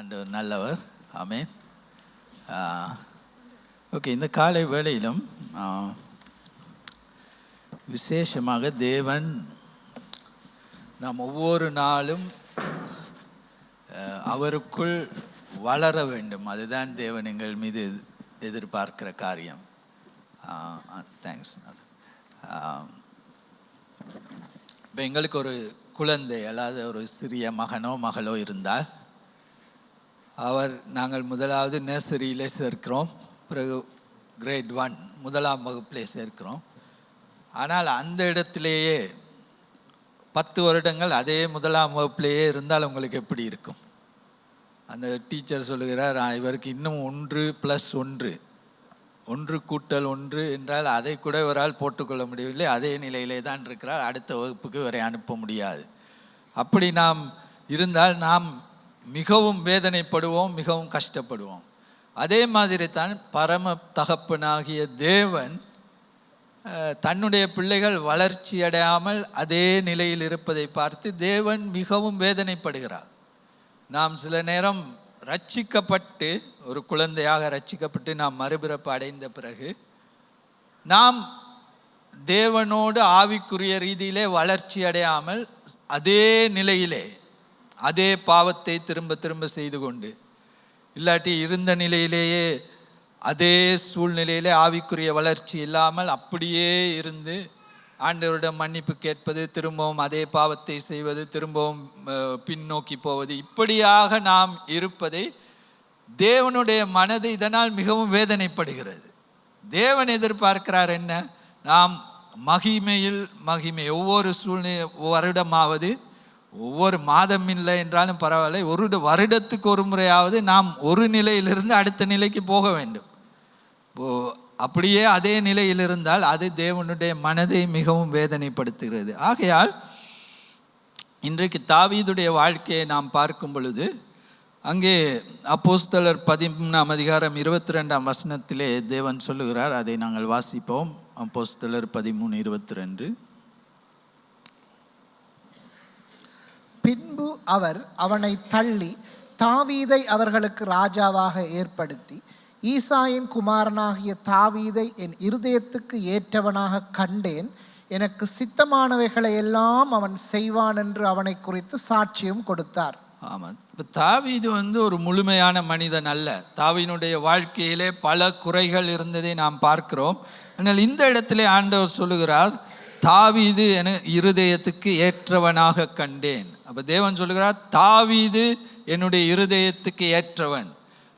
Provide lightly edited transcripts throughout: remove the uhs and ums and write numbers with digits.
ஆண்டவர் நல்லவர். ஆமென். ஓகே, இந்த காலை வேளையிலும் விசேஷமாக தேவன் நாம் ஒவ்வொரு நாளும் அவருக்குள் வளர வேண்டும். அதுதான் தேவன் எங்கள் மீது எதிர்பார்க்கிற காரியம். தேங்க்ஸ். இப்போ எங்களுக்கு ஒரு குழந்தை அல்லாத ஒரு சிறிய மகனோ மகளோ இருந்தால் நாங்கள் முதலாவது நர்சரியிலே சேர்க்கிறோம், பிறகு கிரேட் 1 முதலாம் வகுப்பிலே சேர்க்கிறோம். ஆனால் அந்த இடத்திலேயே 10 வருடங்கள் அதே முதலாம் வகுப்பிலேயே இருந்தால் உங்களுக்கு எப்படி இருக்கும்? அந்த டீச்சர் சொல்லுகிறார், இவருக்கு இன்னும் 1+1 1 என்றால் அதை கூட இவரால் போட்டுக்கொள்ள முடியவில்லை, அதே நிலையிலே தான் இருக்கிறார், அடுத்த வகுப்புக்கு இவரை அனுப்ப முடியாது. அப்படி நாம் இருந்தால் நாம் மிகவும் வேதனைப்படுவோம், மிகவும் கஷ்டப்படுவோம். அதே மாதிரி தான் பரம தகப்பனாகிய தேவன் தன்னுடைய பிள்ளைகள் வளர்ச்சி அடையாமல் அதே நிலையில் இருப்பதை பார்த்து தேவன் மிகவும் வேதனைப்படுகிறார். நாம் சில நேரம் ரட்சிக்கப்பட்டு ஒரு குழந்தையாக ரட்சிக்கப்பட்டு நாம் மறுபிறப்பு அடைந்த பிறகு நாம் தேவனோடு ஆவிக்குரிய ரீதியிலே வளர்ச்சி அடையாமல் அதே நிலையிலே அதே பாவத்தை திரும்ப திரும்ப செய்து கொண்டு, இல்லாட்டி இருந்த நிலையிலேயே அதே சூழ்நிலையிலே ஆவிக்குரிய வளர்ச்சி இல்லாமல் அப்படியே இருந்து ஆண்டவரிடம் மன்னிப்பு கேட்பது, திரும்பவும் அதே பாவத்தை செய்வது, திரும்பவும் பின்னோக்கி போவது, இப்படியாக நாம் இருப்பதை தேவனுடைய மனது இதனால் மிகவும் வேதனைப்படுகிறது. தேவன் எதிர்பார்க்கிறார் என்ன? நாம் மகிமை ஒவ்வொரு வருடமாவது, ஒவ்வொரு மாதம் இல்லை என்றாலும் பரவாயில்லை, ஒரு வருடத்துக்கு ஒரு முறையாவது நாம் ஒரு நிலையிலிருந்து அடுத்த நிலைக்கு போக வேண்டும். அப்படியே அதே நிலையில் இருந்தால் அது தேவனுடைய மனதை மிகவும் வேதனைப்படுத்துகிறது. ஆகையால் இன்றைக்கு தாவீதுடைய வாழ்க்கையை நாம் பார்க்கும் பொழுது அங்கே அப்போஸ்தலர் 13ஆம் அதிகாரம் 22ஆம் வசனத்திலே தேவன் சொல்லுகிறார். அதை நாங்கள் வாசிப்போம். அப்போஸ்தலர் 13:22. பின்பு அவர் அவனை தள்ளி தாவீதை அவர்களுக்கு ராஜாவாக ஏற்படுத்தி, ஈசாயின் குமாரனாகிய தாவீதை என் இருதயத்துக்கு ஏற்றவனாக கண்டேன், எனக்கு சித்தமானவைகளை எல்லாம் அவன் செய்வான் என்று அவனை குறித்து சாட்சியம் கொடுத்தார். ஆமாம், இப்போ தாவீது ஒரு முழுமையான மனிதன் அல்ல. தாவீதுடைய வாழ்க்கையிலே பல குறைகள் இருந்ததை நாம் பார்க்கிறோம். ஆனால் இந்த இடத்திலே ஆண்டவர் சொல்லுகிறார், தாவீது என இருதயத்துக்கு ஏற்றவனாக கண்டேன். அப்போ தேவன் சொல்லுகிறார், தாவீது என்னுடைய இருதயத்துக்கு ஏற்றவன்.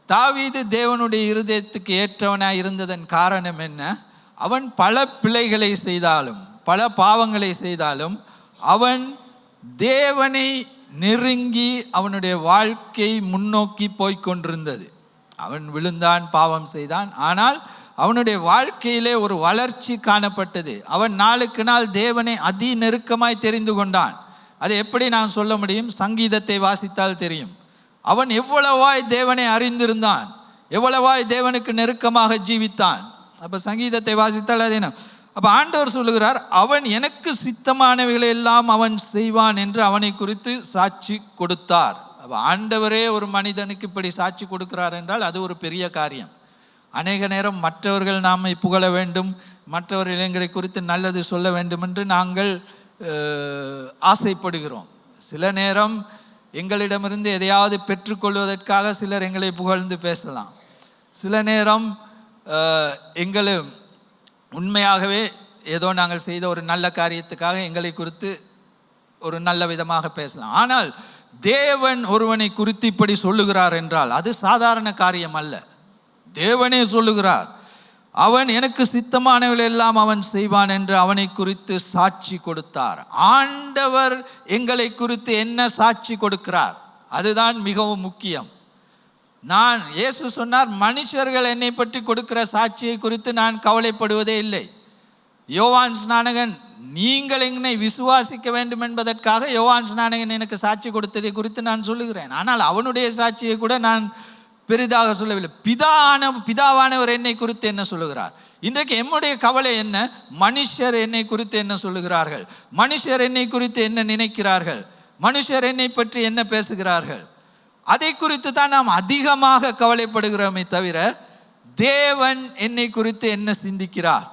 தாவீது தேவனுடைய இருதயத்துக்கு ஏற்றவனாக இருந்ததன் காரணம் என்ன? அவன் பல பிழைகளை செய்தாலும், பல பாவங்களை செய்தாலும், அவன் தேவனை நெருங்கி அவனுடைய வாழ்க்கை முன்னோக்கி போய்கொண்டிருந்தது. அவன் விழுந்தான், பாவம் செய்தான், ஆனால் அவனுடைய வாழ்க்கையிலே ஒரு வளர்ச்சி காணப்பட்டது. அவன் நாளுக்கு நாள் தேவனை அதி நெருக்கமாய் தெரிந்து கொண்டான். அதை எப்படி நான் சொல்ல முடியும்? சங்கீதத்தை வாசித்தால் தெரியும். அவன் எவ்வளவாய் தேவனை அறிந்திருந்தான், எவ்வளவாய் தேவனுக்கு நெருக்கமாக ஜீவித்தான். அப்போ சங்கீதத்தை வாசித்தால் அது என்ன? அப்போ ஆண்டவர் சொல்லுகிறார், அவன் எனக்கு சித்தமானவைகளை எல்லாம் அவன் செய்வான் என்று அவனை குறித்து சாட்சி கொடுத்தார். அப்போ ஆண்டவரே ஒரு மனிதனுக்கு இப்படி சாட்சி கொடுக்கிறார் என்றால் அது ஒரு பெரிய காரியம். அநேக நேரம் மற்றவர்கள் நாமை புகழ வேண்டும், மற்றவர்கள் எங்களை குறித்து நல்லது சொல்ல வேண்டும் என்று நாங்கள் ஆசைப்படுகிறோம். சில நேரம் எங்களிடமிருந்து எதையாவது பெற்றுக்கொள்வதற்காக சிலர் எங்களை புகழ்ந்து பேசலாம். சில நேரம் எங்களை உண்மையாகவே ஏதோ நாங்கள் செய்த ஒரு நல்ல காரியத்துக்காக எங்களை குறித்து ஒரு நல்ல விதமாக பேசலாம். ஆனால் தேவன் ஒருவனை குறித்து இப்படி சொல்லுகிறார் என்றால் அது சாதாரண காரியம் அல்ல. தேவனே சொல்லுகிறார், அவன் எனக்கு சித்தமானவர்கள் எல்லாம் அவன் செய்வான் என்று அவனை குறித்து சாட்சி கொடுத்தார். ஆண்டவர் எங்களை குறித்து என்ன சாட்சி கொடுக்கிறார்? அதுதான் மிகவும் முக்கியம். இயேசு சொன்னார், மனுஷர்கள் என்னை பற்றி கொடுக்கிற சாட்சியை குறித்து நான் கவலைப்படுவதே இல்லை. யோவான் ஸ்நானகன், நீங்கள் என்னை விசுவாசிக்க வேண்டும் என்பதற்காக யோவான் ஸ்நானகன் எனக்கு சாட்சி கொடுத்ததை குறித்து நான் சொல்லுகிறேன். ஆனால் அவனுடைய சாட்சியை கூட நான் பெரிதாக சொல்லவில்லை. பிதாவானவர் என்னை குறித்து என்ன சொல்லுகிறார்? இன்றைக்கு எம்முடைய கவலை என்ன? மனுஷர் என்னை குறித்து என்ன சொல்லுகிறார்கள்? மனுஷர் என்னை குறித்து என்ன நினைக்கிறார்கள்? மனுஷர் என்னை பற்றி என்ன பேசுகிறார்கள்? அதை குறித்து தான் நாம் அதிகமாக கவலைப்படுகிறோமே தவிர தேவன் என்னை குறித்து என்ன சிந்திக்கிறார்,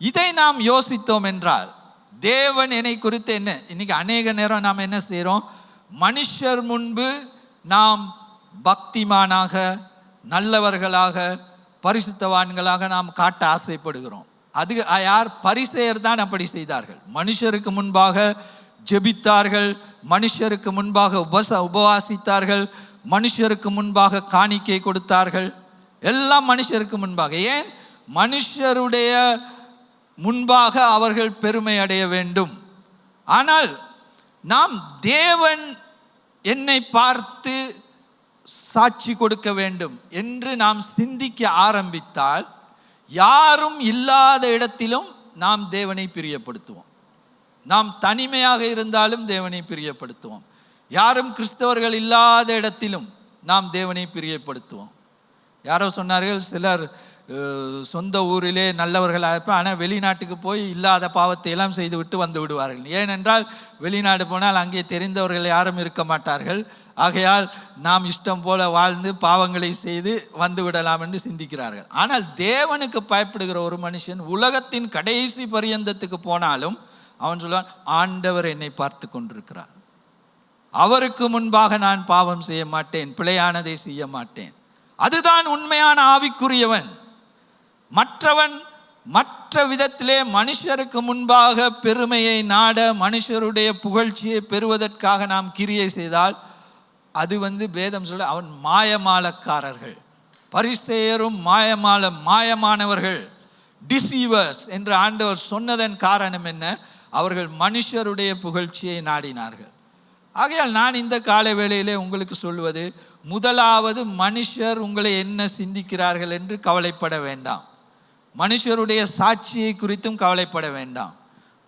இதை நாம் யோசித்தோம் என்றால் தேவன் என்னை குறித்து என்ன. இன்னைக்கு அநேக நேரம் நாம் என்ன செய்கிறோம், மனுஷர் முன்பு நாம் பக்திமானாக, நல்லவர்களாக, பரிசுத்தவான்களாக நாம் காட்ட ஆசைப்படுகிறோம். அது யார்? பரிசேயர் தான் அப்படி செய்தார்கள். மனுஷருக்கு முன்பாக ஜெபித்தார்கள், மனுஷருக்கு முன்பாக உபவாசித்தார்கள், மனுஷருக்கு முன்பாக காணிக்கை கொடுத்தார்கள், எல்லாம் மனுஷருக்கு முன்பாக. ஏன்? மனுஷருடைய முன்பாக அவர்கள் பெருமை அடைய வேண்டும். ஆனால் நாம் தேவன் என்னை பார்த்து சாட்சி கொடுக்க வேண்டும் என்று நாம் சிந்திக்க ஆரம்பித்தால் யாரும் இல்லாத இடத்திலும் நாம் தேவனை பிரியப்படுத்துவோம். நாம் தனிமையாக இருந்தாலும் தேவனை பிரியப்படுத்துவோம். யாரும் கிறிஸ்தவர்கள் இல்லாத இடத்திலும் நாம் தேவனை பிரியப்படுத்துவோம். யாரோ சொன்னார்கள், சிலர் சொந்த ஊரிலே நல்லவர்களாக இருப்பார், ஆனால் வெளிநாட்டுக்கு போய் இல்லாத பாவத்தை எல்லாம் செய்து விட்டு வந்து விடுவார்கள். ஏனென்றால் வெளிநாடு போனால் அங்கே தெரிந்தவர்கள் யாரும் இருக்க மாட்டார்கள். ஆகையால் நாம் இஷ்டம் போல வாழ்ந்து பாவங்களை செய்து வந்து விடலாம் என்று சிந்திக்கிறார்கள். ஆனால் தேவனுக்கு பயப்படுகிற ஒரு மனுஷன் உலகத்தின் கடைசி பரியந்தத்துக்கு போனாலும் அவன் சொல்லுவான், ஆண்டவர் என்னை பார்த்து கொண்டிருக்கிறார், அவருக்கு முன்பாக நான் பாவம் செய்ய மாட்டேன், பிழையானதை செய்ய மாட்டேன். அதுதான் உண்மையான ஆவிக்குரியவன். மற்றவன் மற்ற விதத்திலே மனுஷருக்கு முன்பாக பெருமையை நாட, மனுஷருடைய புகழ்ச்சியை பெறுவதற்காக நாம் கிரியை செய்தால் அது வேதம் சொல்ல அவன் மாயமாலக்காரர்கள். பரிசேயரும் மாயமானவர்கள், டிசீவர்ஸ் என்று ஆண்டவர் சொன்னதன் காரணம் என்ன? அவர்கள் மனுஷருடைய புகழ்ச்சியை நாடினார்கள். ஆகையால் நான் இந்த காலை வேளையிலே உங்களுக்கு சொல்வது, முதலாவது மனுஷர் உங்களை என்ன சிந்திக்கிறார்கள் என்று கவலைப்பட வேண்டாம். மனுஷருடைய சாட்சியை குறித்தும் கவலைப்பட வேண்டாம்.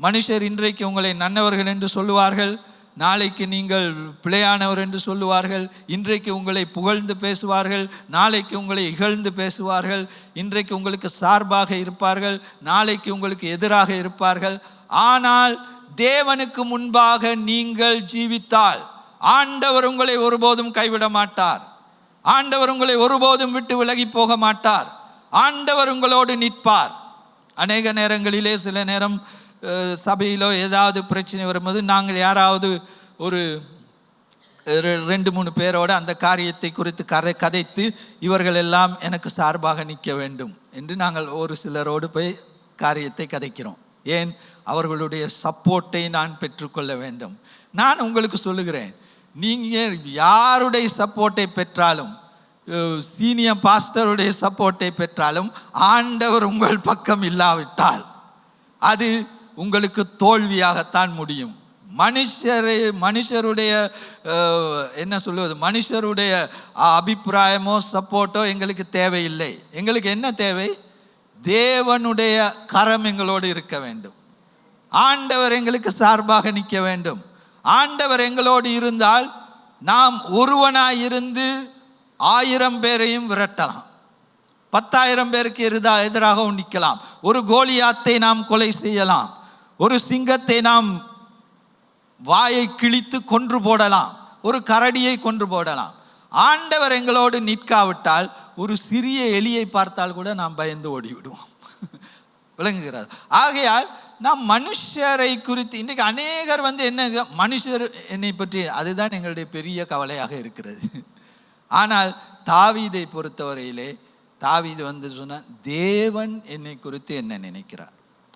மனுஷர் இன்றைக்கு உங்களை நல்லவர்கள் என்று சொல்லுவார்கள், நாளைக்கு நீங்கள் பிழையானவர் என்று சொல்லுவார்கள். இன்றைக்கு உங்களை புகழ்ந்து பேசுவார்கள், நாளைக்கு உங்களை இகழ்ந்து பேசுவார்கள். இன்றைக்கு உங்களுக்கு சார்பாக இருப்பார்கள், நாளைக்கு உங்களுக்கு எதிராக இருப்பார்கள். ஆனால் தேவனுக்கு முன்பாக நீங்கள் ஜீவித்தால் ஆண்டவர் உங்களை ஒருபோதும் கைவிட மாட்டார். ஆண்டவர் உங்களை ஒருபோதும் விட்டு விலகி போக மாட்டார். ஆண்டவர் உங்களோடு நிற்பார். அநேக நேரங்களிலே சில நேரம் சபையிலோ ஏதாவது பிரச்சனை வரும்போது நாங்கள் யாராவது ஒரு 2-3 பேரோடு அந்த காரியத்தை குறித்து கதைத்து இவர்கள் எல்லாம் எனக்கு சார்பாக நிற்க வேண்டும் என்று நாங்கள் ஒரு சிலரோடு போய் காரியத்தை கதைக்கிறோம். ஏன்? அவர்களுடைய சப்போர்ட்டை நான் பெற்றுக்கொள்ள வேண்டும். நான் உங்களுக்கு சொல்லுகிறேன், நீங்கள் யாருடைய சப்போர்ட்டை பெற்றாலும், சீனியர் பாஸ்டருடைய சப்போர்ட்டை பெற்றாலும், ஆண்டவர் உங்கள் பக்கம் இல்லாவிட்டால் அது உங்களுக்கு தோல்வியாகத்தான் முடியும். மனுஷருடைய என்ன சொல்லுவது, மனுஷருடைய அபிப்பிராயமோ சப்போர்ட்டோ எங்களுக்கு தேவையில்லை. எங்களுக்கு என்ன தேவை? தேவனுடைய கரம் எங்களோடு இருக்க வேண்டும். ஆண்டவர் எங்களுக்கு சார்பாக நிற்க வேண்டும். ஆண்டவர் எங்களோடு இருந்தால் நாம் ஒருவனாய் இருந்து 1000 பேரையும் விரட்டலாம், 10,000 பேருக்கு எதிராக நிற்கலாம். ஒரு கோலியாத்தை நாம் கொலை செய்யலாம், ஒரு சிங்கத்தை நாம் வாயை கிழித்து கொன்று போடலாம், ஒரு கரடியை கொன்று போடலாம். ஆண்டவர் எங்களோடு நிற்காவிட்டால் ஒரு சிறிய எலியை பார்த்தால் கூட நாம் பயந்து ஓடிவிடுவோம். விளங்குகிறது? ஆகையால் நாம் மனுஷரை குறித்து இன்றைக்கு அநேகர் என்ன மனுஷர் என்னை பற்றி, அதுதான் எங்களுடைய பெரிய கவலையாக இருக்கிறது. ஆனால் தாவீதை பொறுத்தவரையிலே தாவீது சொன்ன தேவன் என்னை குறித்து என்ன நினைக்கிறார்,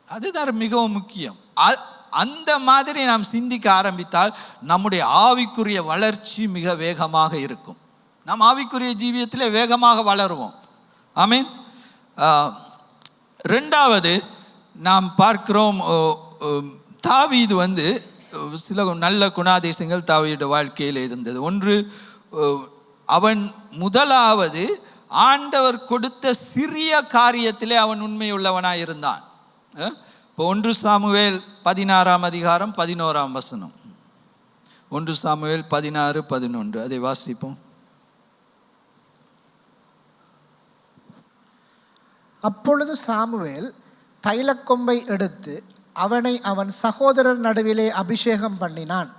அதுதான் மிகவும் முக்கியம். அந்த மாதிரி நாம் சிந்திக்க ஆரம்பித்தால் நம்முடைய ஆவிக்குரிய வளர்ச்சி மிக வேகமாக இருக்கும். நாம் ஆவிக்குரிய ஜீவியத்திலே வேகமாக வளருவோம். ஆமீன். 2வது நாம் பார்க்கிறோம், தாவீது சில நல்ல குணாதிசயங்கள் தாவீது வாழ்க்கையில் இருந்தது. ஒன்று, அவன் முதலாவது ஆண்டவர் கொடுத்த சிறிய காரியத்திலே அவன் உண்மையுள்ளவனாய் இருந்தான். இப்போ 1 சாமுவேல் 16ஆம் அதிகாரம் 11ஆம் வசனம். 1 சாமுவேல் 16:11 அதை வாசிப்போம். அப்பொழுது சாமுவேல் தைலக்கொம்பை எடுத்து அவனை அவன் சகோதரர் நடுவிலே அபிஷேகம் பண்ணினான்.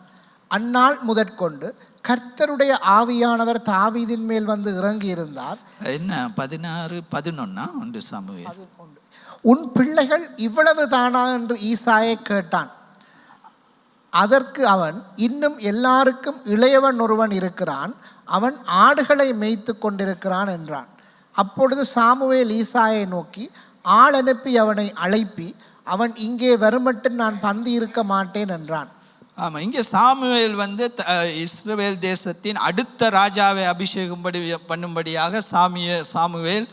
அந்நாள் முதற்கொண்டு கர்த்தருடைய ஆவியானவர் தாவீதின் மேல் வந்து இறங்கி இருந்தார். என்ன 16:11 ஒன்று சாமுவேல். உன் பிள்ளைகள் இவ்வளவு தானா என்று ஈசாயை கேட்டான். அதற்கு அவன், இன்னும் எல்லாருக்கும் இளையவன் ஒருவன் இருக்கிறான், அவன் ஆடுகளை மேய்த்து கொண்டிருக்கிறான் என்றான். அப்பொழுது சாமுவேல் ஈசாயை நோக்கி, ஆள் அனுப்பி அவனை அழைப்பி, அவன் இங்கே வருமட்டும் நான் பந்தி இருக்க மாட்டேன் என்றான். ஆமாம், இங்கே சாமுவேல் வந்து இஸ்ரவேல் தேசத்தின் அடுத்த ராஜாவை அபிஷேகம் பண்ணும்படியாக சாமுவேல்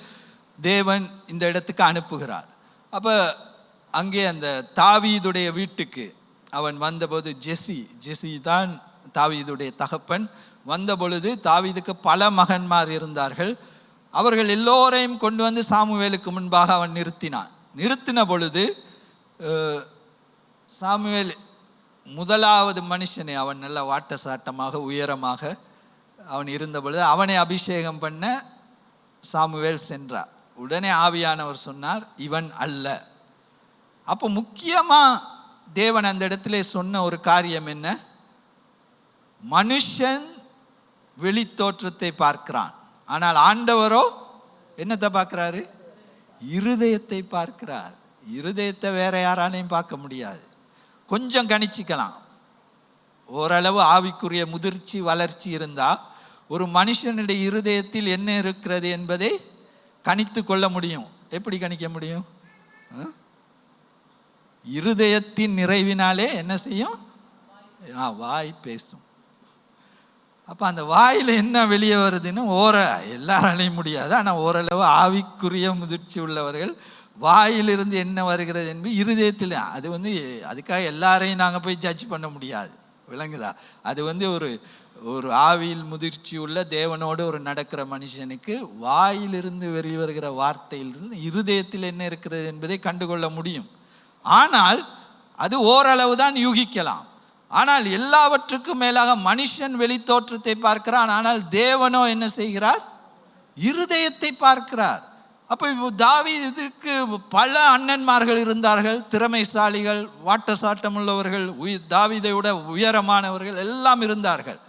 தேவன் இந்த இடத்துக்கு அனுப்புகிறார். அப்போ அங்கே அந்த தாவீதுடைய வீட்டுக்கு அவன் வந்தபோது, ஜெசி தான் தாவீதுடைய தகப்பன். வந்த பொழுது தாவீதுக்கு பல மகன்மார் இருந்தார்கள். அவர்கள் எல்லோரையும் கொண்டு வந்து சாமுவேலுக்கு முன்பாக அவன் நிறுத்தின பொழுது சாமுவேல் முதலாவது மனுஷனை, அவன் நல்ல வாட்ட சாட்டமாக உயரமாக அவன் இருந்த பொழுது அவனை அபிஷேகம் பண்ண சாமுவேல் சென்றார். உடனே ஆவியானவர் சொன்னார், இவன் அல்ல. அப்போ முக்கியமாக தேவன் அந்த இடத்துல சொன்ன ஒரு காரியம் என்ன? மனுஷன் வெளித்தோற்றத்தை பார்க்கிறான், ஆனால் ஆண்டவரோ என்னத்தை பார்க்கிறாரு? இருதயத்தை பார்க்கிறார். இருதயத்தை வேற யாராலையும் பார்க்க முடியாது. கொஞ்சம் கணிச்சிக்கலாம். ஓரளவு ஆவிக்குரிய முதிர்ச்சி வளர்ச்சி இருந்தால் ஒரு மனுஷனுடைய இருதயத்தில் என்ன இருக்கிறது என்பதை கணித்து கொள்ள முடியும். எப்படி கணிக்க முடியும்? இருதயத்தின் நிறைவினாலே என்ன செய்யும்? வாய் பேசும். அப்போ அந்த வாயில் என்ன வெளியே வருதுன்னு எல்லாராலையும் முடியாது. ஆனால் ஓரளவு ஆவிக்குரிய முதிர்ச்சி உள்ளவர்கள் வாயிலிருந்து என்ன வருகிறது என்பது இருதயத்தில், அது வந்து அதுக்காக எல்லாரையும் நாங்கள் போய் ஜட்ஜ் பண்ண முடியாது, விளங்குதா? அது வந்து ஒரு ஆவியில் முதிர்ச்சி உள்ள தேவனோடு ஒரு நடக்கிற மனுஷனுக்கு வாயிலிருந்து வெளிவருகிற வார்த்தையிலிருந்து இருதயத்தில் என்ன இருக்கிறது என்பதை கண்டுகொள்ள முடியும். ஆனால் அது ஓரளவு தான் யூகிக்கலாம். ஆனால் எல்லாவற்றுக்கும் மேலாக மனுஷன் வெளித்தோற்றத்தை பார்க்கிறான், ஆனால் தேவனோ என்ன செய்கிறார்? இருதயத்தை பார்க்கிறார். அப்போ தாவீதுக்கு பல அண்ணன்மார்கள் இருந்தார்கள், திறமைசாலிகள், வாட்டசாட்டம் உள்ளவர்கள், தாவீதை விட உயரமானவர்கள் எல்லாம் இருந்தார்கள்.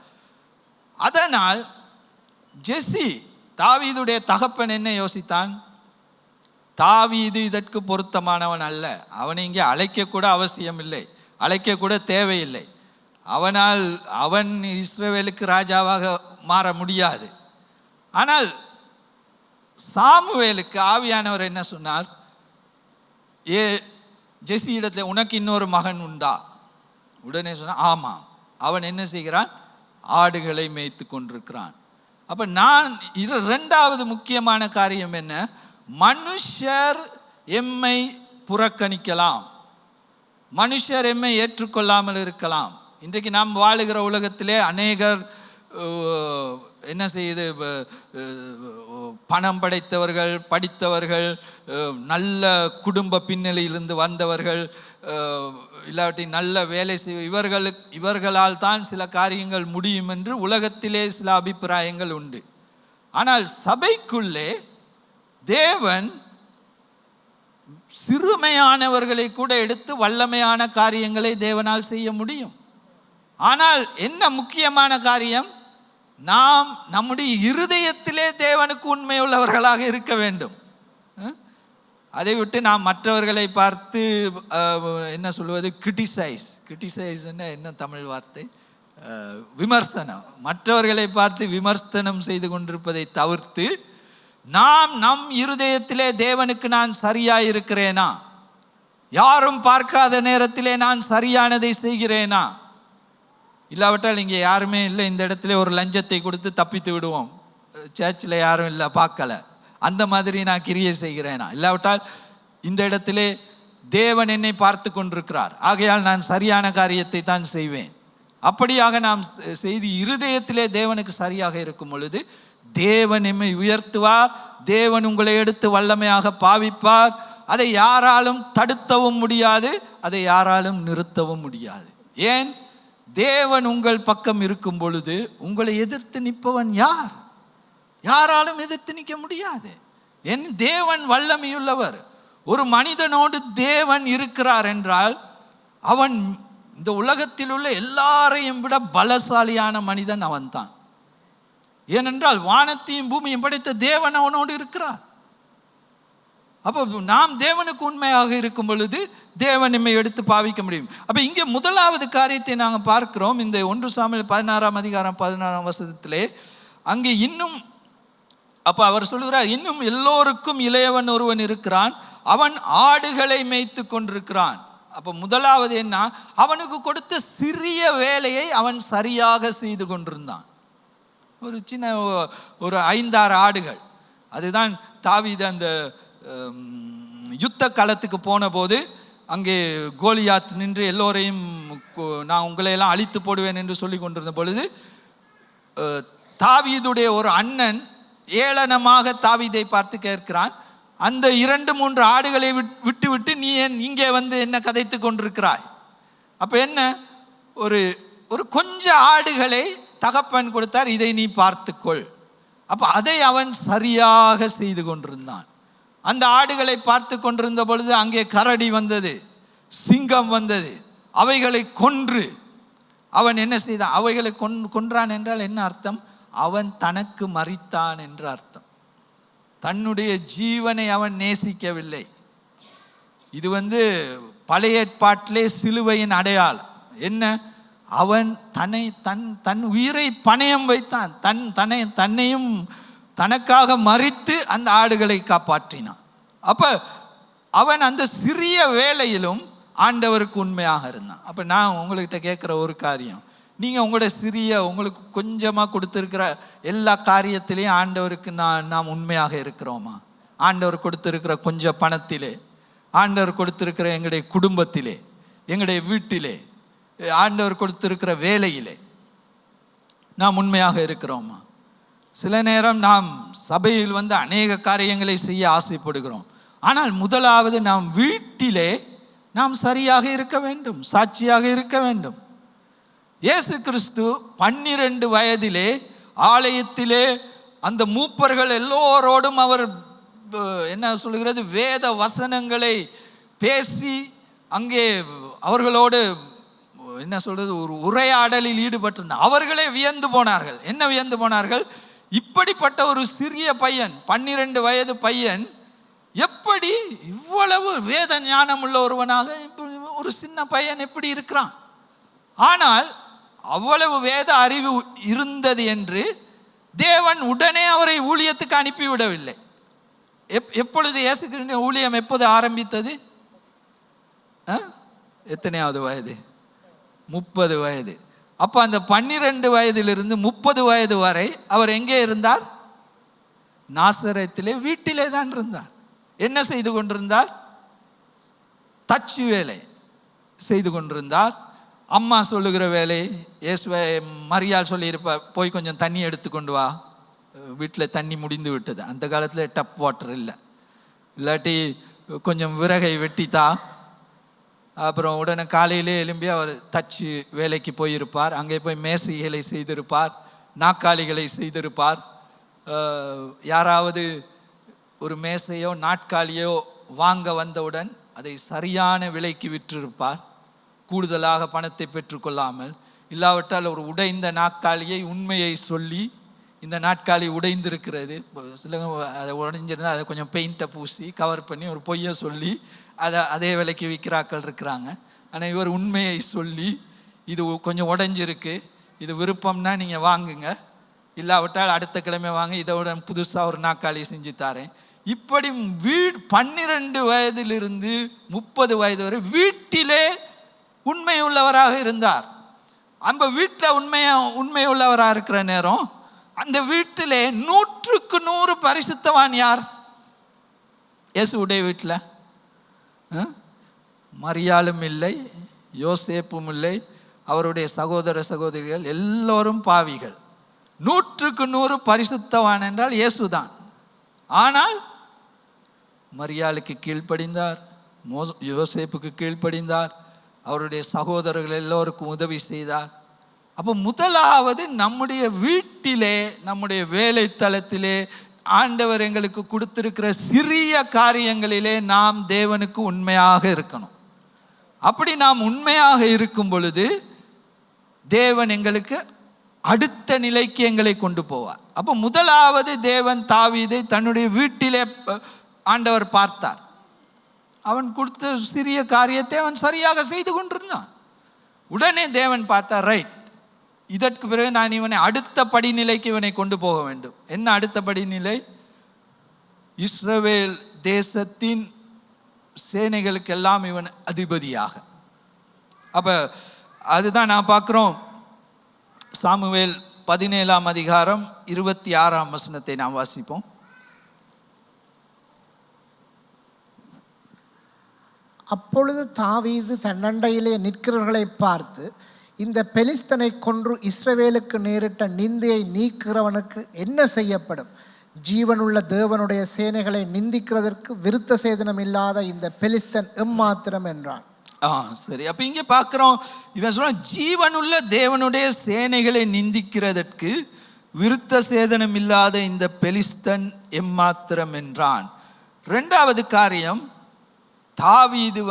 அதனால் ஜெசி தாவீதுடைய தகப்பன் என்ன யோசித்தான்? தாவீது இதற்கு பொருத்தமானவன் அல்ல, அவனை இங்கே அழைக்கக்கூட அவசியம் இல்லை, அழைக்கக்கூட தேவையில்லை. அவன் இஸ்ரவேலுக்கு ராஜாவாக மாற முடியாது. ஆனால் சாமுவேலுக்கு ஆவியானவர் என்ன சொன்னார்? ஜெசி இடத்துல உனக்கு இன்னொரு மகன் உண்டா? உடனே சொன்னான், ஆமாம். அவன் என்ன செய்கிறான்? ஆடுகளை மேய்த்து கொண்டிருக்கிறான். அப்போ இரண்டாவது முக்கியமான காரியம் என்ன? மனுஷர் எம்மை புறக்கணிக்கலாம், மனுஷர் எம்மை ஏற்றுக்கொள்ளாமல் இருக்கலாம். இன்றைக்கு நாம் வாழுகிற உலகத்திலே அநேகர் என்ன செய்யுது? பணம் படைத்தவர்கள், படித்தவர்கள், நல்ல குடும்ப பின்னணியிலிருந்து வந்தவர்கள், இல்லாட்டி நல்ல வேலை இவர்களால் தான் சில காரியங்கள் முடியும் என்று உலகத்திலே சில அபிப்பிராயங்கள் உண்டு. ஆனால் சபைக்குள்ளே தேவன் சிறுமையானவர்களை கூட எடுத்து வல்லமையான காரியங்களை தேவனால் செய்ய முடியும். ஆனால் என்ன முக்கியமான காரியம்? நாம் நம்முடைய இருதயத்திலே தேவனுக்கு உண்மையுள்ளவர்களாக இருக்க வேண்டும். அதை விட்டு நாம் மற்றவர்களை பார்த்து என்ன சொல்வது? கிரிட்டிசைஸ் என்ன தமிழ் வார்த்தை? விமர்சனம். மற்றவர்களை பார்த்து விமர்சனம் செய்து கொண்டிருப்பதை தவிர்த்து நாம் நம் இருதயத்திலே தேவனுக்கு நான் சரியாக இருக்கிறேனா, யாரும் பார்க்காத நேரத்திலே நான் சரியானதை செய்கிறேனா, இல்லாவிட்டால் இங்கே யாருமே இல்லை, இந்த இடத்துல ஒரு லஞ்சத்தை கொடுத்து தப்பித்து விடுவோம், சர்ச்சில் யாரும் இல்லை பார்க்கல, அந்த மாதிரி நான் கிரியை செய்கிறேனா, இல்லாவிட்டால் இந்த இடத்திலே தேவன் என்னை பார்த்து கொண்டிருக்கிறார், ஆகையால் நான் சரியான காரியத்தை தான் செய்வேன். அப்படியாக நாம் செய்து இருதயத்திலே தேவனுக்கு சரியாக இருக்கும் பொழுது தேவன் எம்மை உயர்த்துவார், தேவன் உங்களை எடுத்து வல்லமையாக பாவிப்பார். அதை யாராலும் தடுக்கவும் முடியாது, அதை யாராலும் நிறுத்தவும் முடியாது. ஏன்? தேவன் உங்கள் பக்கம் இருக்கும் பொழுது உங்களை எதிர்த்து நிற்பவன் யார்? யாராலும் எதிர்த்து நிற்க முடியாது. என் தேவன் வல்லமையுள்ளவர். ஒரு மனிதனோடு தேவன் இருக்கிறார் என்றால் அவன் இந்த உலகத்தில் உள்ள எல்லாரையும் விட பலசாலியான மனிதன் அவன்தான். ஏனென்றால் வானத்தையும் பூமியும் படைத்த தேவன் அவனோடு இருக்கிறார். அப்போ நாம் தேவனுக்கு உண்மையாக இருக்கும் பொழுது தேவன் நம்மை எடுத்து பாவிக்க முடியும். அப்போ இங்கே முதலாவது காரியத்தை நாங்கள் பார்க்கிறோம். இந்த 1 சாமுவேல் 16ஆம் அதிகாரம் 16ஆம் வசனத்திலே அங்கே இன்னும் அப்போ அவர் சொல்கிறார், இன்னும் எல்லோருக்கும் இளையவன் ஒருவன் இருக்கிறான், அவன் ஆடுகளை மேய்த்து கொண்டிருக்கிறான். அப்போ முதலாவது என்ன, அவனுக்கு கொடுத்த சிறிய வேலையை அவன் சரியாக செய்து கொண்டிருந்தான். ஒரு சின்ன ஒரு 5-6 ஆடுகள். அதுதான் தாவீது அந்த யுத்த களத்துக்கு போன போது அங்கே கோலியாத் நின்று எல்லோரையும் நான் உங்களையெல்லாம் அழித்து போடுவேன் என்று சொல்லி கொண்டிருந்த பொழுது தாவீதுடைய ஒரு அண்ணன் ஏளனமாக தாவீதை பார்த்து கேட்கிறான், அந்த 2-3 ஆடுகளை விட்டு விட்டு நீ இங்கே வந்து என்ன கதைத்து கொண்டிருக்கிறாய்? அப்போ என்ன, ஒரு கொஞ்சம் ஆடுகளை தகப்பன் கொடுத்தார், இதை நீ பார்த்துக்கொள். அப்போ அதை அவன் சரியாக செய்து கொண்டிருந்தான். அந்த ஆடுகளை பார்த்து கொண்டிருந்த பொழுது அங்கே கரடி வந்தது, சிங்கம் வந்தது. அவைகளை கொன்று அவன் என்ன செய்தான்? அவைகளை கொன்றான் என்றால் என்ன அர்த்தம்? அவன் தனக்கு மரித்தான் என்று அர்த்தம். தன்னுடைய ஜீவனை அவன் நேசிக்கவில்லை. இது பழைய ஏற்பாட்டிலே சிலுவையின் அடையாளம். என்ன, அவன் தன் உயிரை பணயம் வைத்தான். தன்னையும் தனக்காக மரித்து அந்த ஆடுகளை காப்பாற்றினான். அப்போ அவன் அந்த சிறிய வேலையிலும் ஆண்டவருக்கு உண்மையாக இருந்தான். அப்போ நான் உங்கள்கிட்ட கேட்குற ஒரு காரியம், நீங்கள் உங்களுக்கு கொஞ்சமாக கொடுத்துருக்கிற எல்லா காரியத்திலையும் ஆண்டவருக்கு நாம் உண்மையாக இருக்கிறோமா? ஆண்டவர் கொடுத்துருக்கிற கொஞ்சம் பணத்திலே, ஆண்டவர் கொடுத்துருக்கிற எங்களுடைய குடும்பத்திலே, எங்களுடைய வீட்டிலே, ஆண்டவர் கொடுத்துருக்கிற வேலையிலே நாம் உண்மையாக இருக்கிறோமா? சில நேரம் நாம் சபையில் அநேக காரியங்களை செய்ய ஆசைப்படுகிறோம். ஆனால் முதலாவது நாம் வீட்டிலே நாம் சரியாக இருக்க வேண்டும், சாட்சியாக இருக்க வேண்டும். இயேசு கிறிஸ்து 12 வயதிலே ஆலயத்திலே அந்த மூப்பர்கள் எல்லோரோடும் அவர் என்ன சொல்கிறது, வேத வசனங்களை பேசி அங்கே அவர்களோடு என்ன சொல்றது, ஒரு உரையாடலில் ஈடுபட்டிருந்தார். அவர்களே வியந்து போனார்கள். என்ன வியந்து போனார்கள்? இப்படிப்பட்ட ஒரு சிறிய பையன், 12 வயது பையன் எப்படி இவ்வளவு வேத ஞானம் உள்ள ஒருவனாக ஒரு சின்ன பையன் எப்படி இருக்கிறான்? ஆனால் அவ்வளவு வேத அறிவு இருந்தது என்று தேவன் உடனே அவரை ஊழியத்துக்கு அனுப்பிவிடவில்லை. எப்பொழுது இயேசு கிறிஸ்துவின் ஊழியம் எப்போது ஆரம்பித்தது? எத்தனையாவது வயது? 30 வயது. அப்போ அந்த 12 வயதிலிருந்து 30 வயது வரை அவர் எங்கே இருந்தார்? நாசரேத்திலே வீட்டிலே தான் இருந்தார். என்ன செய்து கொண்டிருந்தார்? தச்சு வேலை செய்து கொண்டிருந்தார். அம்மா சொல்லுகிற வேலை, மரியாள் சொல்லியிருப்பார், போய் கொஞ்சம் தண்ணி எடுத்து கொண்டு வா, வீட்டில் தண்ணி முடிந்து விட்டது. அந்த காலத்தில் டப் வாட்டர் இல்லை, இல்லாட்டி கொஞ்சம் விறகை வெட்டித்தா. அப்புறம் உடனே காலையிலே எழும்பி அவர் தச்சு வேலைக்கு போயிருப்பார். அங்கே போய் மேசைகளை செய்திருப்பார், நாற்காலிகளை செய்திருப்பார். யாராவது ஒரு மேசையோ நாட்காலியோ வாங்க வந்தவுடன் அதை சரியான விலைக்கு விற்றிருப்பார், கூடுதலாக பணத்தை பெற்றுக்கொள்ளாமல். இல்லாவிட்டால் ஒரு உடைந்த நாற்காலியை உண்மையை சொல்லி, இந்த நாட்காலி உடைந்திருக்கிறது, சில அதை உடைஞ்சிருந்தால் அதை கொஞ்சம் பெயிண்ட்டை பூசி கவர் பண்ணி ஒரு பொய்யை சொல்லி அதே விலைக்கு விற்கிறாக்கள் இருக்கிறாங்க. ஆனால் இவர் உண்மையை சொல்லி, இது கொஞ்சம் உடைஞ்சிருக்கு, இது விருப்பம்னா நீங்கள் வாங்குங்க, இல்லாவிட்டால் அடுத்த கிழமை வாங்க, இதோட புதுசாக ஒரு நாற்காலி செஞ்சு தாரேன். இப்படி 12 வயதிலிருந்து 30 வயது வரை வீட்டிலே உண்மை உள்ளவராக இருந்தார். அந்த வீட்டில் உண்மை உள்ளவராக இருக்கிற நேரம் அந்த வீட்டிலே 100க்கு 100 பரிசுத்தவான் யார்? இயேசுடைய வீட்டில் மரியாளும் இல்லை, யோசேப்பும் இல்லை, அவருடைய சகோதர சகோதரிகள் எல்லோரும் பாவிகள். 100க்கு 100 பரிசுத்தவான் என்றால் இயேசுதான். ஆனால் மரியாளுக்கு கீழ்ப்படிந்தார், யோசேப்புக்கு கீழ்ப்படிந்தார், அவருடைய சகோதரர்கள் எல்லோருக்கும் உதவி செய்தார். அப்போ முதலாவது நம்முடைய வீட்டிலே, நம்முடைய வேலை தளத்திலே, ஆண்டவர் எங்களுக்கு கொடுத்திருக்கிற சிறிய காரியங்களிலே நாம் தேவனுக்கு உண்மையாக இருக்கணும். அப்படி நாம் உண்மையாக இருக்கும் பொழுது தேவன் எங்களுக்கு அடுத்த நிலைக்கு எங்களை கொண்டு போவார். அப்போ முதலாவது தேவன் தாவீதை தன்னுடைய வீட்டிலே ஆண்டவர் பார்த்தார். அவன் கொடுத்த சிறிய காரியத்தை அவன் சரியாக செய்து கொண்டிருந்தான். உடனே தேவன் பார்த்தார், ரைட், இதற்கு பிறகு நான் இவனை அடுத்த படிநிலைக்கு இவனை கொண்டு போக வேண்டும். என்ன அடுத்த படிநிலை? இஸ்ரவேல் தேசத்தின் சேனைகளுக்கெல்லாம் இவன் அதிபதியாக. அப்போ அதுதான் நான் பார்க்குறோம். சாமுவேல் 17ஆம் அதிகாரம் 26ஆம் வசனத்தை நாம் வாசிப்போம். அப்பொழுது தாவீது தன்னண்டையிலே நிற்கிறவர்களை பார்த்து, இந்த பெலிஸ்தனை கொன்று இஸ்ரவேலுக்கு நேரிட்ட நிந்தையை நீக்கிறவனுக்கு என்ன செய்யப்படும்? ஜீவனுள்ள தேவனுடைய சேனைகளை நிந்திக்கிறதற்கு விருத்த சேதனம் இல்லாத இந்த பெலிஸ்தன் எம்மாத்திரம் என்றான். சரி, அப்போ இங்கே பார்க்குறோம், இவன் சொல்ல ஜீவனுள்ள தேவனுடைய சேனைகளை நிந்திக்கிறதற்கு விருத்த சேதனம் இல்லாத இந்த பெலிஸ்தன் எம்மாத்திரம் என்றான். ரெண்டாவது காரியம், தாவீது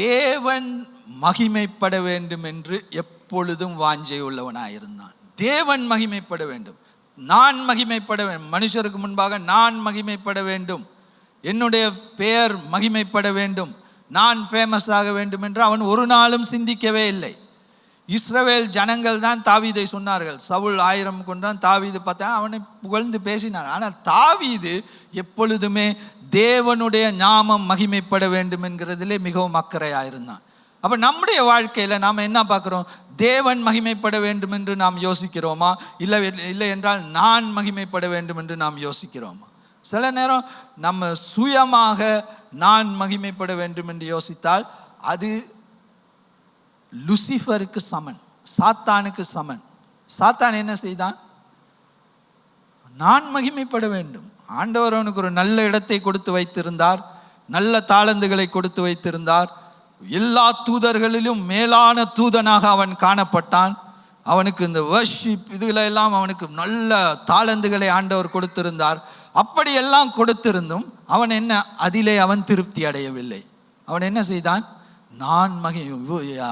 தேவன் மகிமைப்பட வேண்டும் என்று எப்பொழுதும் வாஞ்சை உள்ளவனாயிருந்தான். தேவன் மகிமைப்பட வேண்டும், நான் மகிமைப்பட வேண்டும், மனுஷருக்கு முன்பாக நான் மகிமைப்பட வேண்டும், என்னுடைய பெயர் மகிமைப்பட வேண்டும், நான் ஃபேமஸ் ஆக வேண்டும் என்று அவன் ஒரு நாளும் சிந்திக்கவே இல்லை. இஸ்ரவேல் ஜனங்கள் தான் தாவீதை சொன்னார்கள், சவுல் 1000 கொண்டான், தாவீது பார்த்தா அவனை புகழ்ந்து பேசினான். ஆனால் தாவீது எப்பொழுதுமே தேவனுடைய நாமம் மகிமைப்பட வேண்டும் என்கிறதிலே மிகவும் அக்கறையாக இருந்தான். அப்போ நம்முடைய வாழ்க்கையில் நாம் என்ன பார்க்குறோம்? தேவன் மகிமைப்பட வேண்டும் என்று நாம் யோசிக்கிறோமா? இல்லை என்றால் நான் மகிமைப்பட வேண்டும் என்று நாம் யோசிக்கிறோமா? சில நேரம் நம்ம சுயமாக நான் மகிமைப்பட வேண்டும் என்று யோசித்தால் அது லூசிஃபருக்கு சமன், சாத்தானுக்கு சமன். சாத்தான் என்ன செய்தான்? நான் மகிமைப்பட வேண்டும். ஆண்டவர் அவனுக்கு ஒரு நல்ல இடத்தை கொடுத்து வைத்திருந்தார், நல்ல தாளந்துகளை கொடுத்து வைத்திருந்தார், எல்லா தூதர்களிலும் மேலான தூதனாக அவன் காணப்பட்டான். அவனுக்கு இந்த வர்ஷிப் இதுல எல்லாம் அவனுக்கு நல்ல தாளந்துகளை ஆண்டவர் கொடுத்திருந்தார். அப்படியெல்லாம் கொடுத்திருந்தும் அவன் என்ன, அதிலே அவன் திருப்தி அடையவில்லை. அவன் என்ன செய்தான்? நான்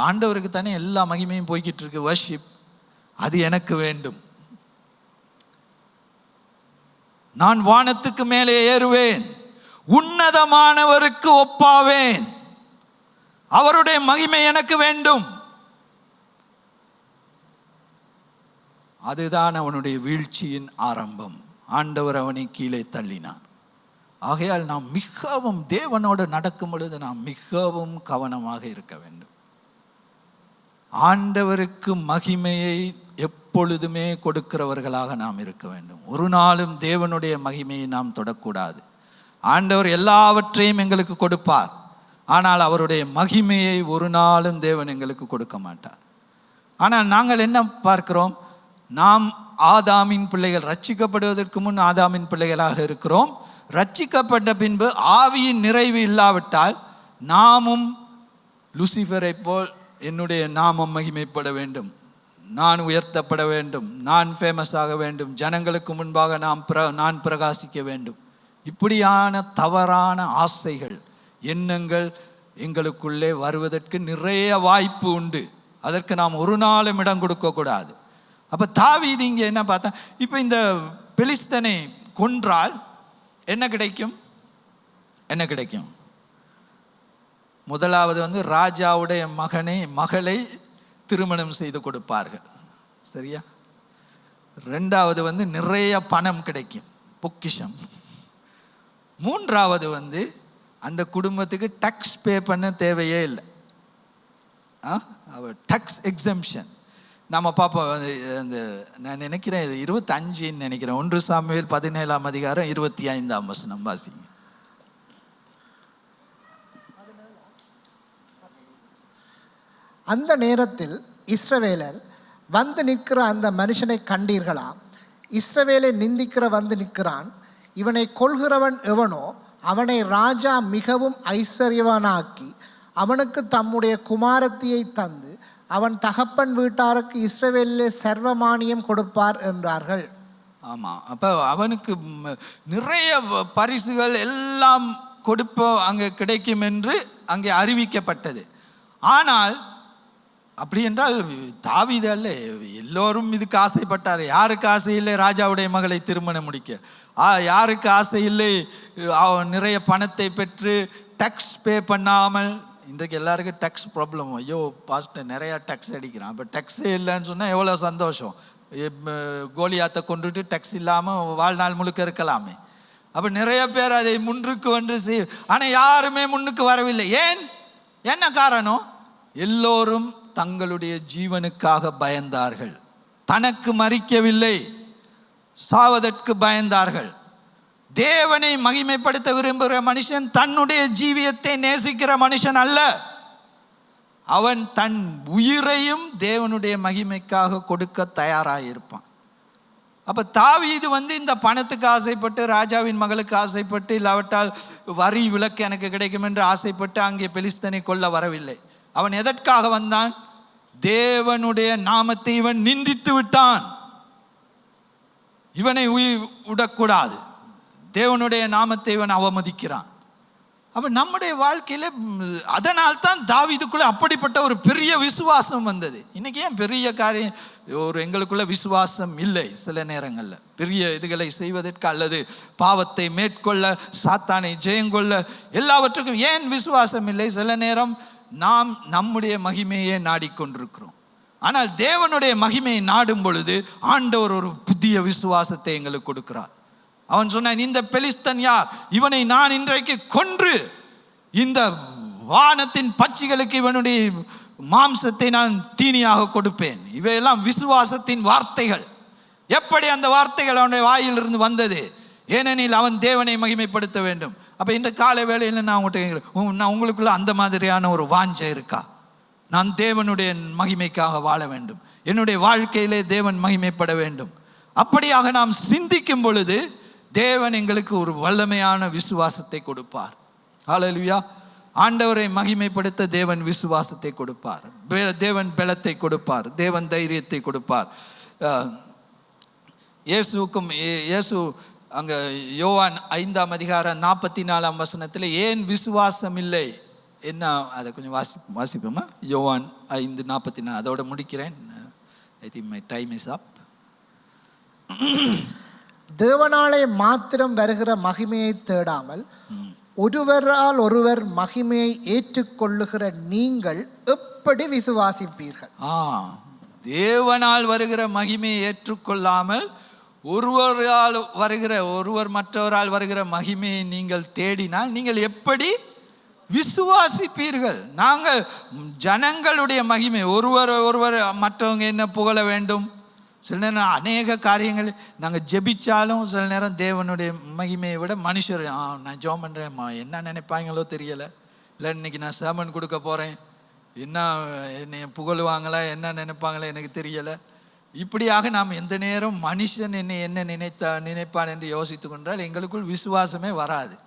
ஆண்டவருக்கு தானே எல்லா மகிமையும் போய்கிட்டு இருக்கு, வர்ஷிப், அது எனக்கு வேண்டும். நான் வானத்துக்கு மேலே ஏறுவேன், உன்னதமானவருக்கு ஒப்பாவேன், அவருடைய மகிமை எனக்கு வேண்டும். அதுதான் அவனுடைய வீழ்ச்சியின் ஆரம்பம். ஆண்டவர் அவனை கீழே தள்ளினார். ஆகையால் நாம் மிகவும் தேவனோடு நடக்கும் பொழுது நாம் மிகவும் கவனமாக இருக்க வேண்டும். ஆண்டவருக்கு மகிமையை எப்பொழுதுமே கொடுக்கிறவர்களாக நாம் இருக்க வேண்டும். ஒரு நாளும் தேவனுடைய மகிமையை நாம் தொடக்கூடாது. ஆண்டவர் எல்லாவற்றையும் எங்களுக்கு கொடுப்பார், ஆனால் அவருடைய மகிமையை ஒரு நாளும் தேவன் எங்களுக்கு கொடுக்க மாட்டார். ஆனால் நாங்கள் என்ன பார்க்கிறோம்? நாம் ஆதாமின் பிள்ளைகள், ரட்சிக்கப்படுவதற்கு முன் ஆதாமின் பிள்ளைகளாக இருக்கிறோம். ரட்சிக்கப்பட்ட பின்பு ஆவியின் நிறைவு இல்லாவிட்டால் நாமும் லூசிஃபரை போல் என்னுடைய நாமம் மகிமைப்பட வேண்டும், நான் உயர்த்தப்பட வேண்டும், நான் ஃபேமஸ் ஆக வேண்டும், ஜனங்களுக்கு முன்பாக நான் பிரகாசிக்க வேண்டும். இப்படியான தவறான ஆசைகள், எண்ணங்கள் எங்களுக்குள்ளே வருவதற்கு நிறைய வாய்ப்பு உண்டு. அதற்கு நாம் ஒரு நாளும் இடம் கொடுக்கக்கூடாது. அப்போ தாவீது இங்கே என்ன பார்த்தா, இப்போ இந்த பெலிஸ்தனை கொன்றால் என்ன கிடைக்கும்? என்ன கிடைக்கும்? முதலாவது ராஜாவுடைய மகளை திருமணம் செய்து கொடுப்பார்கள், சரியா? ரெண்டாவது நிறைய பணம் கிடைக்கும், பொக்கிஷம். மூன்றாவது அந்த குடும்பத்துக்கு டேக்ஸ் பே பண்ண தேவையே இல்லை. டேக்ஸ் எக்ஸம்ஷன் நம்ம பார்ப்போம். அந்த நான் நினைக்கிறேன் இது 25 நினைக்கிறேன். 1 சாமுவேல் 17ஆம் அதிகாரம் 25ஆம் வசனம் வாசிங்க. அந்த நேரத்தில் இஸ்ரவேலர் வந்து நிற்கிற அந்த மனுஷனை கண்டீர்களா? இஸ்ரவேலை நிந்திக்கிற வந்து நிற்கிறான். இவனை கொள்கிறவன் எவனோ அவனை ராஜா மிகவும் ஐஸ்வர்யவனாக்கி அவனுக்கு தம்முடைய குமாரத்தியை தந்து அவன் தகப்பன் வீட்டாருக்கு இஸ்ரவேலிலே சர்வமானியம் கொடுப்பார் என்றார்கள். ஆமாம், அப்போ அவனுக்கு நிறைய பரிசுகள் எல்லாம் கொடுப்ப அங்கே கிடைக்கும் என்று அங்கே அறிவிக்கப்பட்டது. ஆனால் அப்படி என்றால் தாவீது அல்ல, எல்லோரும் இதுக்கு ஆசைப்பட்டார். யாருக்கு ஆசை இல்லை ராஜாவுடைய மகளை திருமணம் முடிக்க? யாருக்கு ஆசை இல்லை நிறைய பணத்தை பெற்று டேக்ஸ் பே பண்ணாமல்? இன்றைக்கு எல்லாருக்கும் டேக்ஸ் ப்ராப்ளம். ஐயோ பாஸ்டர் நிறையா டேக்ஸ் அடிக்கிறான், இப்போ டேக்ஸே இல்லைன்னு சொன்னால் எவ்வளோ சந்தோஷம். கோலியாத்தை கொண்டுட்டு டேக்ஸ் இல்லாமல் வாழ்நாள் முழுக்க இருக்கலாமே. அப்போ நிறைய பேர் அதை முன்னுக்கு வந்து ஆனால் யாருமே முன்னுக்கு வரவில்லை. ஏன்? என்ன காரணம்? எல்லோரும் தங்களுடைய ஜீவனுக்காக பயந்தார்கள். தனக்கு மறிக்கவில்லை, சாவதற்கு பயந்தார்கள். தேவனை மகிமைப்படுத்த விரும்புகிற மனுஷன் தன்னுடைய ஜீவியத்தை நேசிக்கிற மனுஷன் அல்ல. அவன் தன் உயிரையும் தேவனுடைய மகிமைக்காக கொடுக்க தயாராக இருப்பான். அப்போ தாவீது இந்த பணத்துக்கு ஆசைப்பட்டு, ராஜாவின் மகளுக்கு ஆசைப்பட்டு, இல்லாவிட்டால் வரி விலக்கு எனக்கு கிடைக்கும் என்று ஆசைப்பட்டு அங்கே பெலிஸ்தனை கொல்ல வரவில்லை. அவன் எதற்காக வந்தான்? தேவனுடைய நாமத்தை இவன் நிந்தித்து விட்டான், இவனை விடக்கூடாது, தேவனுடைய நாமத்தை இவன் அவமதிக்கிறான். அப்போ நம்முடைய வாழ்க்கையில் அதனால் தான் தாவீதுக்குள்ளே அப்படிப்பட்ட ஒரு பெரிய விசுவாசம் வந்தது. இன்றைக்கி ஏன் பெரிய காரியம் எங்களுக்குள்ள விசுவாசம் இல்லை? சில நேரங்களில் பெரிய இதுகளை செய்வதற்கு அல்லது பாவத்தை மேற்கொள்ள, சாத்தானை ஜெயங்கொள்ள, எல்லாவற்றுக்கும் ஏன் விசுவாசம் இல்லை? சில நேரம் நாம் நம்முடைய மகிமையை நாடிக்கொண்டிருக்கிறோம். ஆனால் தேவனுடைய மகிமையை நாடும் பொழுது ஆண்டவர் ஒரு புதிய விசுவாசத்தை எங்களுக்கு கொடுக்கிறார். அவன் சொன்னான், இந்த பெலிஸ்தன் யார்? இவனை நான் இன்றைக்கு கொன்று இந்த வானத்தின் பட்சிகளுக்கு இவனுடைய மாம்சத்தை நான் தீனியாக கொடுப்பேன். இவையெல்லாம் விசுவாசத்தின் வார்த்தைகள். எப்படி அந்த வார்த்தைகள் அவனுடைய வாயிலிருந்து வந்தது? ஏனெனில் அவன் தேவனை மகிமைப்படுத்த வேண்டும். அப்போ இந்த காலை வேளையில் நான் உங்கள்கிட்ட கேட்குறேன், நான் உங்களுக்குள்ள அந்த மாதிரியான ஒரு வாஞ்சை இருக்கா? நான் தேவனுடைய மகிமைக்காக வாழ வேண்டும், என்னுடைய வாழ்க்கையிலே தேவன் மகிமைப்பட வேண்டும். அப்படியாக நாம் சிந்திக்கும் பொழுது தேவன் எங்களுக்கு ஒரு வல்லமையான விசுவாசத்தை கொடுப்பார். ஹல்லேலூயா. ஆண்டவரை மகிமைப்படுத்த தேவன் விசுவாசத்தை கொடுப்பார், தேவன் பலத்தை கொடுப்பார், தேவன் தைரியத்தை கொடுப்பார். இயேசு அங்கே யோவான் 5ஆம் அதிகாரம் 44ஆம் வசனத்தில் ஏன் விசுவாசம் இல்லை என்ன, அதை கொஞ்சம் வாசிப்போமா? யோவான் 5:44. அதோட முடிக்கிறேன். I think my time is up. தேவனாலே மாத்திரம் வருகிற மகிமையை தேடாமல் ஒருவரால் ஒருவர் மகிமையை ஏற்றுக்கொள்ளுகிற நீங்கள் எப்படி விசுவாசிப்பீர்கள்? தேவனால் வருகிற மகிமையை ஏற்றுக்கொள்ளாமல் ஒருவர் மற்றவரால் வருகிற மகிமையை நீங்கள் தேடினால் நீங்கள் எப்படி விசுவாசிப்பீர்கள்? நாங்கள் ஜனங்களுடைய மகிமை, ஒருவர் மற்றவங்க என்ன புகழ வேண்டும். சில நேரம் அநேக காரியங்கள் நாங்கள் ஜெபிச்சாலும் சில நேரம் தேவனுடைய மகிமையை விட மனுஷர், நான் ஜெபம் பண்ணுறேன், என்ன நினைப்பாங்களோ தெரியலை, இல்லை இன்னைக்கு நான் சேமன் கொடுக்க போகிறேன், என்னை புகழுவாங்களா, என்ன நினைப்பாங்களோ எனக்கு தெரியலை. இப்படியாக நாம் எந்த நேரம் மனுஷன் என்ன நினைப்பான் என்று யோசித்து கொண்டால் எங்களுக்குள் விசுவாசமே வராது.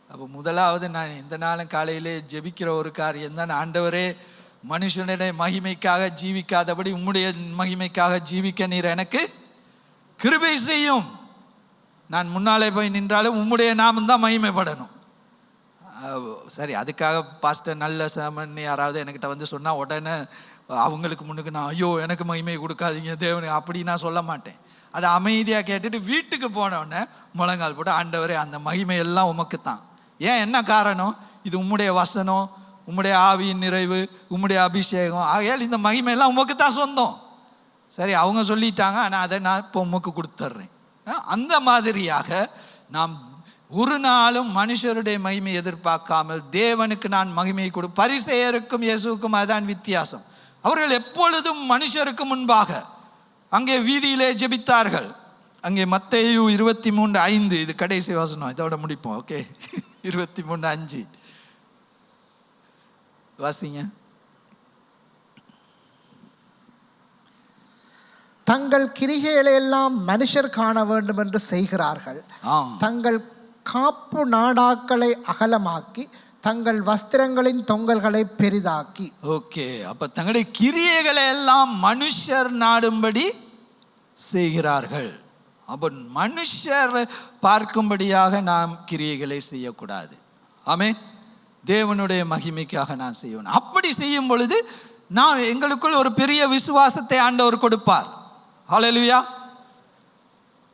அப்போ முதலாவது நான் எந்த நாளும் காலையிலே ஜெபிக்கிற ஒரு காரியம்தான், ஆண்டவரே மனுஷனுடைய மகிமைக்காக ஜீவிக்காதபடி உம்முடைய மகிமைக்காக ஜீவிக்க நீர் எனக்கு கிருபை செய்யும். நான் முன்னாலே போய் நின்றாலும் உம்முடைய நாமம் தான் மகிமைப்படணும். சரி, அதுக்காக பாஸ்டர் நல்ல சேமன் யாராவது என்கிட்ட சொன்னால் உடனே அவங்களுக்கு முன்னுக்கு நான் ஐயோ எனக்கு மகிமை கொடுக்காதீங்க தேவனுக்கு, அப்படி நான் சொல்ல மாட்டேன். அதை அமைதியாக கேட்டுட்டு வீட்டுக்கு போனோடனே முழங்கால் போட்டு ஆண்டவரே அந்த மகிமையெல்லாம் உமக்கு தான். ஏன், என்ன காரணம்? இது உம்முடைய வசனம், உம்முடைய ஆவியின் நிறைவு, உம்முடைய அபிஷேகம், ஆகையால் இந்த மகிமையெல்லாம் உமக்கு தான் சொந்தம். சரி, அவங்க சொல்லிட்டாங்க, ஆனால் அதை நான் இப்போ உமக்கு கொடுத்துட்றேன். அந்த மாதிரியாக நாம் ஒரு நாளும் மனுஷருடைய மகிமை எதிர்பார்க்காமல் தேவனுக்கு நான் மகிமையை கொடு. பரிசேயருக்கும் இயேசுவுக்கும் அதுதான் வித்தியாசம். அவர்கள் எப்பொழுதும் மனுஷருக்கு முன்பாக அங்கே வீதியிலே ஜெபித்தார்கள். அங்கே மத்தேயு 23:5, இது கடைசி வசனம், இதோட முடிப்போம். ஓகே, 23:5 வாசிங்க. தங்கள் கிரிகைகளை எல்லாம் மனுஷர் காண வேண்டும் என்று செய்கிறார்கள். தங்கள் காப்பு நாடாக்களை அகலமாக்கி தங்கள் வஸ்திரங்களின் தொங்கல்களை பெரிதாக்கி. ஓகே, அப்ப தங்களுடைய கிரியைகளை எல்லாம் மனுஷர் நாடும்படி செய்கிறார்கள். அப்ப மனுஷர் பார்க்கும்படியாக நாம் கிரியைகளை செய்யக்கூடாது. ஆமென். தேவனுடைய மகிமைக்காக நான் செய்வேன். அப்படி செய்யும் பொழுது நான் எங்களுக்குள் ஒரு பெரிய விசுவாசத்தை ஆண்டவர் கொடுப்பார். ஹல்லேலூயா.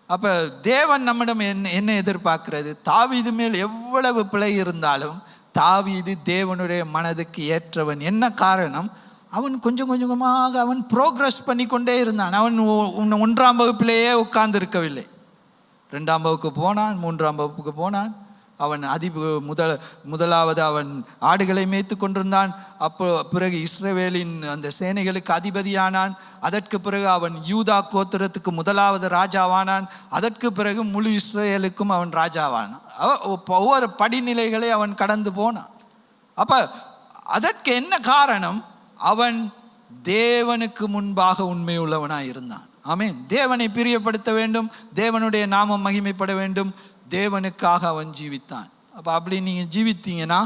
அப்போ தேவன் நம்மிடம் என்ன எதிர்பார்க்கிறது? தாவீது மேல் எவ்வளவு பிழை இருந்தாலும் தாவீது தேவனுடைய மனதுக்கு ஏற்றவன். என்ன காரணம்? அவன் கொஞ்சம் கொஞ்சமாக அவன் ப்ரோக்ரஸ் பண்ணி கொண்டே இருந்தான். அவன் 1ஆம் வகுப்பிலேயே உட்கார்ந்து இருக்கவில்லை. 2ஆம் வகுப்பு போனான், 3ஆம் வகுப்புக்கு போனான். அவன் முதலாவது அவன் ஆடுகளை மேய்த்து கொண்டிருந்தான். அப்போ பிறகு இஸ்ரவேலின் அந்த சேனைகளுக்கு அதிபதியானான். அதற்கு பிறகு அவன் யூதா கோத்திரத்துக்கு முதலாவது ராஜாவானான். அதற்கு பிறகு முழு இஸ்ரவேலுக்கும் அவன் ராஜாவானான். ஒவ்வொரு படிநிலைகளை அவன் கடந்து போனான். அப்போ அதற்கு என்ன காரணம்? அவன் தேவனுக்கு முன்பாக உண்மை உள்ளவனாக இருந்தான். ஆமென். தேவனை பிரியப்படுத்த வேண்டும், தேவனுடைய நாமம் மகிமைப்பட வேண்டும், தேவனுக்காக அவன் ஜீவித்தான். அப்போ அப்படி நீங்கள் ஜீவித்தீங்கன்னா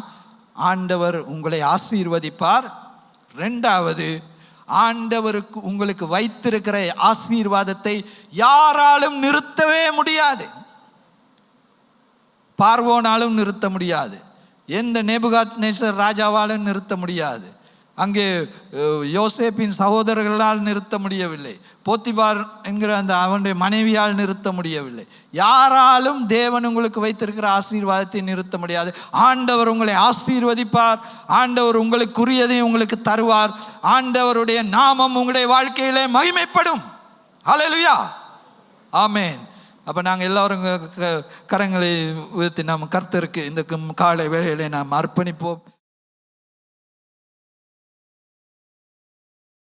ஆண்டவர் உங்களை ஆசீர்வதிப்பார். 2வது, ஆண்டவருக்கு உங்களுக்கு வைத்திருக்கிற ஆசீர்வாதத்தை யாராலும் நிறுத்தவே முடியாது. பார்வோனாலும் நிறுத்த முடியாது, எந்த நேபுகாத்நேசர் ராஜாவாலும் நிறுத்த முடியாது, அங்கே யோசேப்பின் சகோதரர்களால் நிறுத்த முடியவில்லை, போத்திபார் என்கிற அந்த அவனுடைய மனைவியால் நிறுத்த முடியவில்லை. யாராலும் தேவன் உங்களுக்கு வைத்திருக்கிற ஆசீர்வாதத்தை நிறுத்த முடியாது. ஆண்டவர் உங்களை ஆசீர்வதிப்பார். ஆண்டவர் உங்களுக்குரியதை உங்களுக்கு தருவார். ஆண்டவருடைய நாமம் உங்களுடைய வாழ்க்கையிலே மகிமைப்படும். ஹல்லேலூயா. ஆமென். அப்போ நாங்கள் எல்லோரும் கரங்களை உயர்த்தி நாம் கர்த்தருக்கு இந்த காலை வேளையிலே நாம் அர்ப்பணிப்போம்.